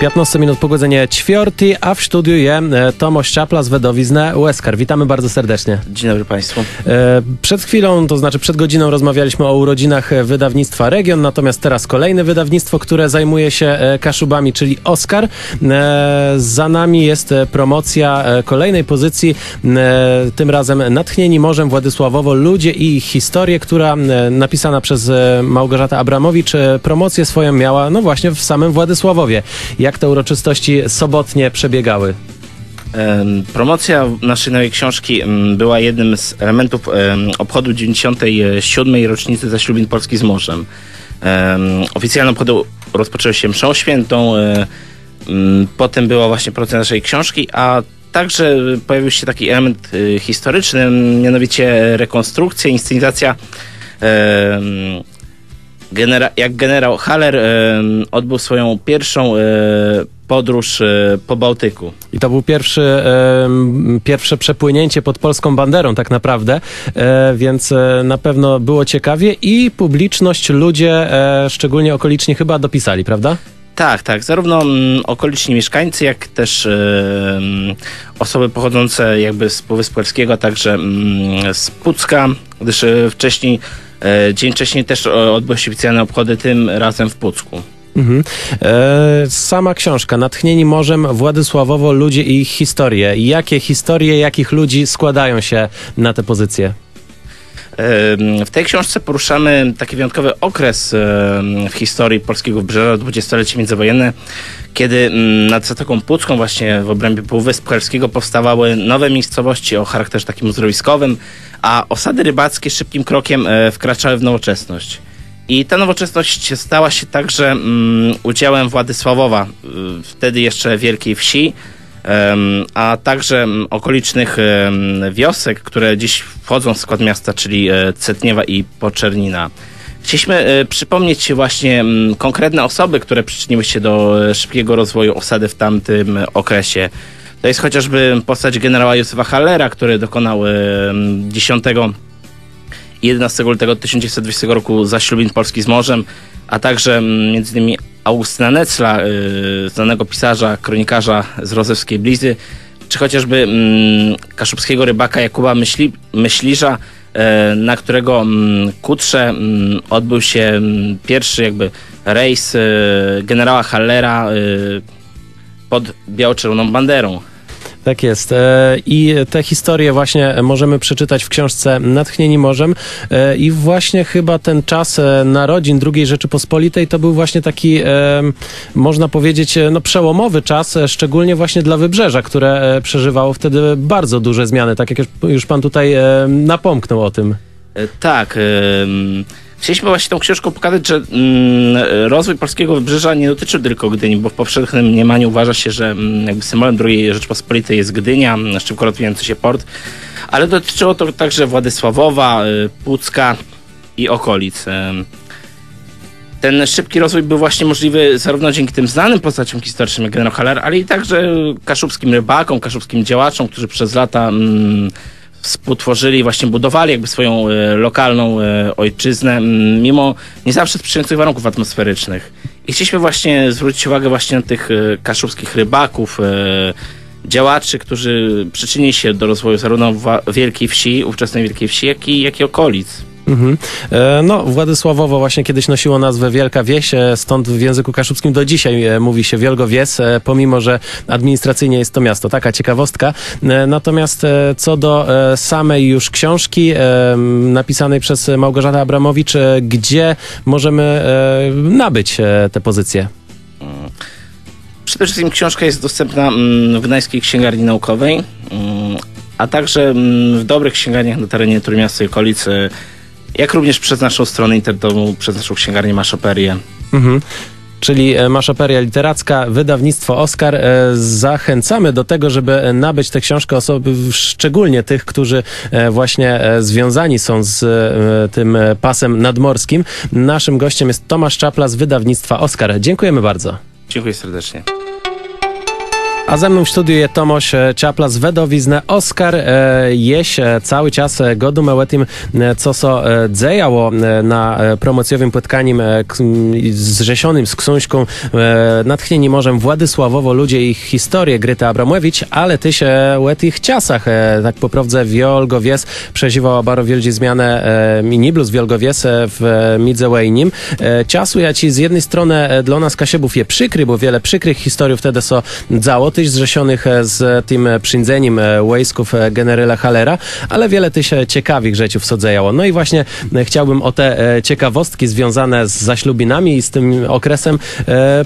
15 minut po godzinie 4, a w studiu je Tomasz Czapla z wydawnictwa Łeskar. Witamy bardzo serdecznie. Dzień dobry Państwu. Przed chwilą, to znaczy przed godziną rozmawialiśmy o urodzinach wydawnictwa Region, natomiast teraz kolejne wydawnictwo, które zajmuje się Kaszubami, czyli Oskar. Za nami jest promocja kolejnej pozycji, tym razem Natchnieni morzem Władysławowo, ludzie i ich historie, która napisana przez Małgorzatę Abramowicz. Promocję swoją miała no właśnie w samym Władysławowie. Jak te uroczystości sobotnie przebiegały? Promocja naszej nowej książki była jednym z elementów obchodu 97. rocznicy zaślubin Polski z morzem. Oficjalne obchody rozpoczęły się mszą świętą, potem była właśnie promocja naszej książki, a także pojawił się taki element historyczny, mianowicie rekonstrukcja, inscenizacja, jak generał Haller odbył swoją pierwszą podróż po Bałtyku. I to był pierwsze przepłynięcie pod polską banderą tak naprawdę, więc na pewno było ciekawie i publiczność, ludzie, szczególnie okoliczni, chyba dopisali, prawda? Tak. Zarówno okoliczni mieszkańcy, jak też osoby pochodzące jakby z Półwyspu Polskiego, a także z Pucka, gdyż dzień wcześniej też odbyły się oficjalne obchody, tym razem w Pucku. Sama książka Natchnieni morzem Władysławowo, ludzie i ich historie. Jakie historie, jakich ludzi składają się na te pozycje? W tej książce poruszamy taki wyjątkowy okres w historii polskiego wybrzeża, dwudziestolecie międzywojenne, kiedy nad Zatoką Pucką, właśnie w obrębie Półwyspu Helskiego, powstawały nowe miejscowości o charakterze takim uzdrowiskowym, a osady rybackie szybkim krokiem wkraczały w nowoczesność. I ta nowoczesność stała się także udziałem Władysławowa, wtedy jeszcze wielkiej wsi, a także okolicznych wiosek, które dziś wchodzą w skład miasta, czyli Cetniewa i Poczernina. Chcieliśmy przypomnieć właśnie konkretne osoby, które przyczyniły się do szybkiego rozwoju osady w tamtym okresie. To jest chociażby postać generała Józefa Hallera, który dokonał 10 i 11 lutego 1920 roku zaślubin Polski z morzem, a także m.in. Augustyna Necla, znanego pisarza, kronikarza z Rozewskiej Blizy, czy chociażby kaszubskiego rybaka Jakuba Myśliża, na którego kutrze odbył się pierwszy jakby rejs generała Hallera pod biało-czerwoną banderą. Tak jest. I te historie właśnie możemy przeczytać w książce Natchnieni morzem. I właśnie chyba ten czas narodzin II Rzeczypospolitej to był właśnie taki, można powiedzieć, no przełomowy czas, szczególnie właśnie dla Wybrzeża, które przeżywało wtedy bardzo duże zmiany, tak jak już pan tutaj napomknął o tym. Tak. Chcieliśmy właśnie tą książką pokazać, że rozwój polskiego wybrzeża nie dotyczył tylko Gdyni, bo w powszechnym mniemaniu uważa się, że jakby symbolem II Rzeczypospolitej jest Gdynia, szybko rozwijający się port, ale dotyczyło to także Władysławowa, Pucka i okolic. Ten szybki rozwój był właśnie możliwy zarówno dzięki tym znanym postaciom historycznym jak generał Haller, ale i także kaszubskim rybakom, kaszubskim działaczom, którzy przez lata współtworzyli, właśnie budowali jakby swoją lokalną ojczyznę, mimo nie zawsze sprzyjających warunków atmosferycznych. I chcieliśmy właśnie zwrócić uwagę właśnie na tych kaszubskich rybaków, działaczy, którzy przyczynili się do rozwoju zarówno Wielkiej Wsi, ówczesnej Wielkiej Wsi, jak i okolic. No, Władysławowo właśnie kiedyś nosiło nazwę Wielka Wieś, stąd w języku kaszubskim do dzisiaj mówi się Wielgowies, pomimo że administracyjnie jest to miasto. Taka ciekawostka. Natomiast co do samej już książki napisanej przez Małgorzatę Abramowicz, gdzie możemy nabyć te pozycje? Przede wszystkim książka jest dostępna w Gdańskiej Księgarni Naukowej, a także w dobrych księgarniach na terenie Trójmiasta i okolicy, jak również przez naszą stronę internetową, przez naszą księgarnię Maszoperię. Czyli Maszoperia Literacka, wydawnictwo Oskar. Zachęcamy do tego, żeby nabyć tę książkę, osoby, szczególnie tych, którzy właśnie związani są z tym pasem nadmorskim. Naszym gościem jest Tomasz Czapla z wydawnictwa Oskar. Dziękujemy bardzo. Dziękuję serdecznie. A ze mną w studiu je Tomasz Čapla z wydawnictwa Oskar. Jeś cały czas godume o tym, co so dziejało na promocjowym płotkaniem zrzeszonym z książką Natchnieni morzem Władysławowo ludzie i ich historię Gryty Abramowicz, ale ty się o tych czasach tak poprawdze wielgowies przeżywała bardzo wielkie zmiany miniblus wielgowies w Midzewejnim. Czasu ja ci z jednej strony dla nas Kasiebów je przykry, bo wiele przykrych historii wtedy so dzało, tyś zrzeszonych z tym przyndzeniem wojsków generała Hallera, ale wiele tyś ciekawych rzeczy w sodzejało. No i właśnie chciałbym o te ciekawostki związane z zaślubinami i z tym okresem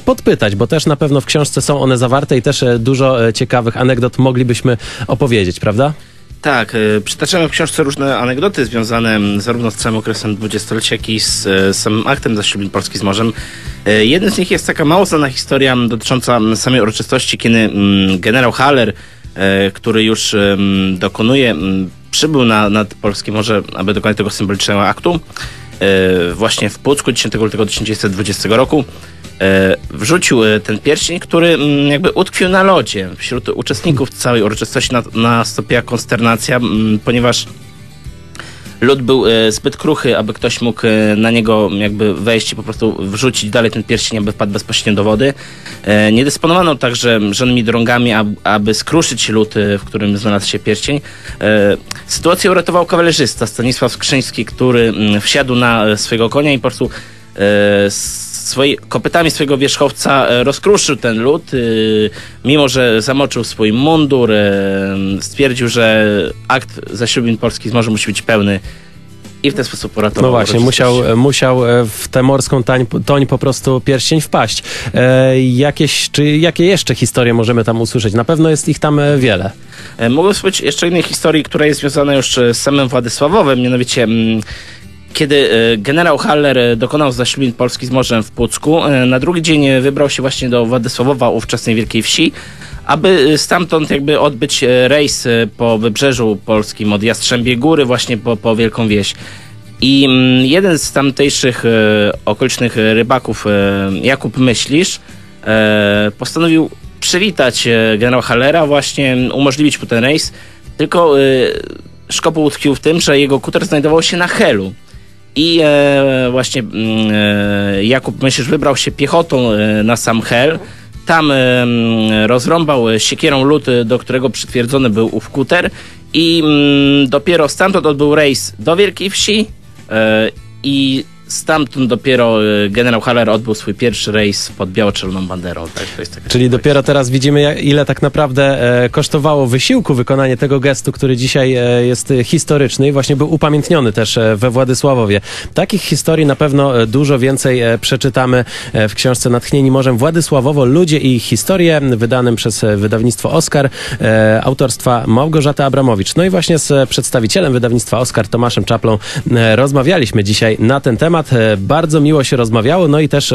podpytać, bo też na pewno w książce są one zawarte i też dużo ciekawych anegdot moglibyśmy opowiedzieć, prawda? Tak, przytaczamy w książce różne anegdoty związane zarówno z całym okresem dwudziestolecia, jak i z samym aktem zaślubin Polski z morzem. Jednym z nich jest taka mało znana historia dotycząca samej uroczystości, kiedy generał Haller, który już przybył nad Polskie Morze, aby dokonać tego symbolicznego aktu, właśnie w Pucku 10 lutego 1920 roku. Wrzucił ten pierścień, który jakby utkwił na lodzie. Wśród uczestników całej uroczystości nastąpiła konsternacja, ponieważ lód był zbyt kruchy, aby ktoś mógł na niego jakby wejść i po prostu wrzucić dalej ten pierścień, aby wpadł bezpośrednio do wody. Nie dysponowano także żadnymi drągami, aby skruszyć lód, w którym znalazł się pierścień. Sytuację uratował kawalerzysta Stanisław Skrzyński, który wsiadł na swojego konia i po prostu kopytami swojego wierzchowca rozkruszył ten lód, mimo że zamoczył swój mundur, stwierdził, że akt zaślubin Polski z morzem musi być pełny i w ten sposób uratował. No właśnie, musiał w tę morską toń po prostu pierścień wpaść. Jakie jeszcze historie możemy tam usłyszeć? Na pewno jest ich tam wiele. Mogę wspomnieć jeszcze innej historii, która jest związana już z samym Władysławowem, mianowicie kiedy generał Haller dokonał zaślubin Polski z morzem w Pucku, na drugi dzień wybrał się właśnie do Władysławowa, ówczesnej Wielkiej Wsi, aby stamtąd jakby odbyć rejs po wybrzeżu polskim od Jastrzębiej Góry właśnie po Wielką Wieś. I jeden z tamtejszych okolicznych rybaków, Jakub Myślisz, postanowił przywitać generała Hallera, właśnie umożliwić mu ten rejs, tylko szkopuł utkwił w tym, że jego kuter znajdował się na Helu. I właśnie Jakub Myślisz wybrał się piechotą na sam Hel. Tam rozrąbał siekierą lód, do którego przytwierdzony był ów kuter i dopiero stamtąd odbył rejs do Wielkiej Wsi i stamtąd dopiero generał Haller odbył swój pierwszy rejs pod biało-czerwoną banderą. Tak? To jest taka Czyli dopiero teraz widzimy, ile tak naprawdę kosztowało wysiłku wykonanie tego gestu, który dzisiaj jest historyczny i właśnie był upamiętniony też we Władysławowie. Takich historii na pewno dużo więcej przeczytamy w książce Natchnieni morzem Władysławowo ludzie i ich historie, wydanym przez wydawnictwo Oskar, autorstwa Małgorzaty Abramowicz. No i właśnie z przedstawicielem wydawnictwa Oskar, Tomaszem Czaplą, rozmawialiśmy dzisiaj na ten temat. Bardzo miło się rozmawiało, no i też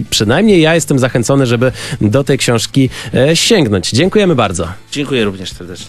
przynajmniej ja jestem zachęcony, żeby do tej książki sięgnąć. Dziękujemy bardzo. Dziękuję również serdecznie.